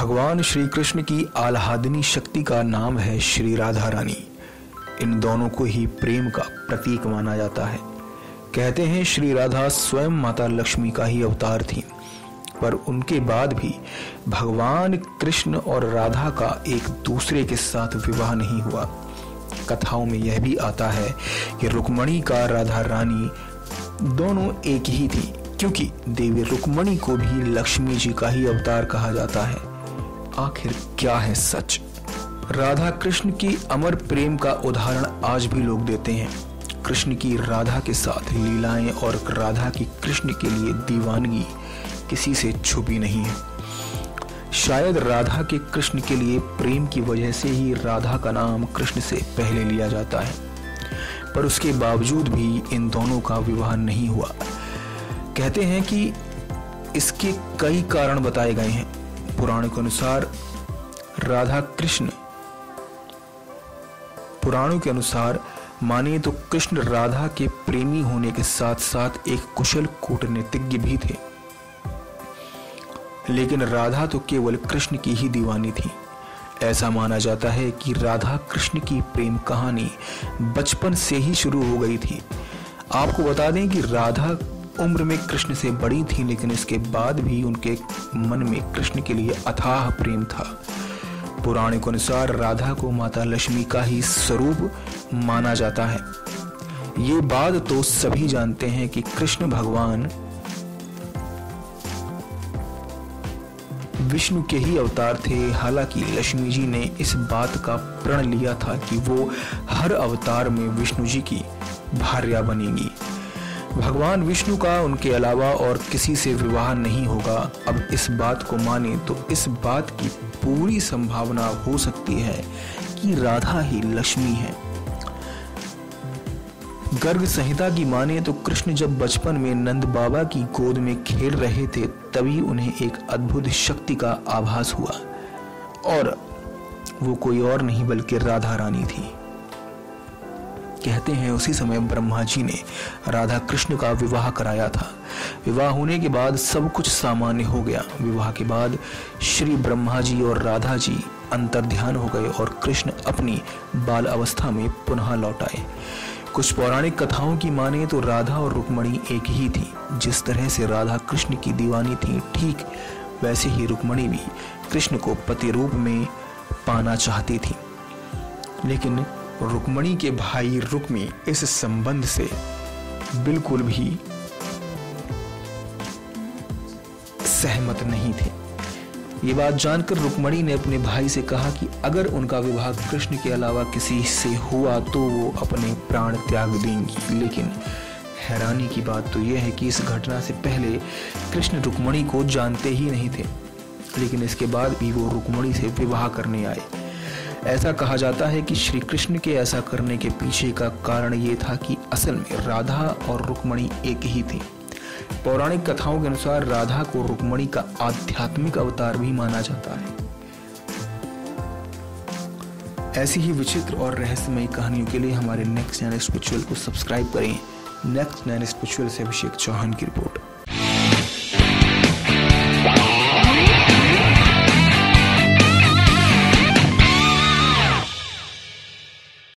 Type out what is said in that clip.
भगवान श्री कृष्ण की आह्लादिनी शक्ति का नाम है श्री राधा रानी। इन दोनों को ही प्रेम का प्रतीक माना जाता है। कहते हैं श्री राधा स्वयं माता लक्ष्मी का ही अवतार थी, पर उनके बाद भी भगवान कृष्ण और राधा का एक दूसरे के साथ विवाह नहीं हुआ। कथाओं में यह भी आता है कि रुक्मणी का राधा रानी दोनों एक ही थी, क्योंकि देवी रुक्मणी को भी लक्ष्मी जी का ही अवतार कहा जाता है। आखिर क्या है सच? राधा कृष्ण की अमर प्रेम का उदाहरण आज भी लोग देते हैं। कृष्ण की राधा के साथ लीलाएं और राधा की कृष्ण के लिए दीवानगी किसी से छुपी नहीं है। शायद राधा के कृष्ण के लिए प्रेम की वजह से ही राधा का नाम कृष्ण से पहले लिया जाता है, पर उसके बावजूद भी इन दोनों का विवाह नहीं हुआ। कहते हैं कि इसके कई कारण बताए गए हैं। पुराणों के अनुसार माने तो कृष्ण राधा के प्रेमी होने के साथ साथ एक कुशल कूटनीतिज्ञ भी थे, लेकिन राधा तो केवल कृष्ण की ही दीवानी थी। ऐसा माना जाता है कि राधा कृष्ण की प्रेम कहानी बचपन से ही शुरू हो गई थी। आपको बता दें कि राधा उम्र में कृष्ण से बड़ी थी, लेकिन इसके बाद भी उनके मन में कृष्ण के लिए अथाह प्रेम था। पुराणों के अनुसार राधा को माता लक्ष्मी का ही स्वरूप माना जाता है। ये बात तो सभी जानते हैं कि कृष्ण भगवान विष्णु के ही अवतार थे। हालांकि लक्ष्मी जी ने इस बात का प्रण लिया था कि वो हर अवतार में विष्णु जी की भार्या बनेंगी। भगवान विष्णु का उनके अलावा और किसी से विवाह नहीं होगा। अब इस बात को माने तो इस बात की पूरी संभावना हो सकती है कि राधा ही लक्ष्मी है। गर्ग संहिता की माने तो कृष्ण जब बचपन में नंद बाबा की गोद में खेल रहे थे, तभी उन्हें एक अद्भुत शक्ति का आभास हुआ, और वो कोई और नहीं बल्कि राधा रानी थी। कहते हैं उसी समय ब्रह्मा जी ने राधा कृष्ण का विवाह कराया था। विवाह होने के बाद सब कुछ सामान्य हो गया। विवाह के बाद श्री ब्रह्मा जी और राधा जी अंतर्ध्यान हो गए और कृष्ण अपनी बाल अवस्था में पुनः लौट आए। कुछ पौराणिक कथाओं की माने तो राधा और रुक्मणी एक ही थी। जिस तरह से राधा कृष्ण की दीवानी थी, ठीक वैसे ही रुक्मणी भी कृष्ण को पति रूप में पाना चाहती थी, लेकिन रुक्मणी के भाई रुक्मी इस संबंध से बिल्कुल भी सहमत नहीं थे। ये बात जानकर रुक्मणी ने अपने भाई से कहा कि अगर उनका विवाह कृष्ण के अलावा किसी से हुआ तो वो अपने प्राण त्याग देंगी। लेकिन हैरानी की बात तो यह है कि इस घटना से पहले कृष्ण रुक्मणी को जानते ही नहीं थे, लेकिन इसके बाद भी वो रुक्मणी से विवाह करने आए। ऐसा कहा जाता है कि श्री कृष्ण के ऐसा करने के पीछे का कारण ये था कि असल में राधा और रुक्मणी एक ही थी। पौराणिक कथाओं के अनुसार राधा को रुक्मणी का आध्यात्मिक अवतार भी माना जाता है। ऐसी ही विचित्र और रहस्यमयी कहानियों के लिए हमारे नेक्स्ट नैन स्पिरिचुअल को सब्सक्राइब करें। नेक्स्ट नैन स्पिरिचुअल से अभिषेक चौहान की रिपोर्ट।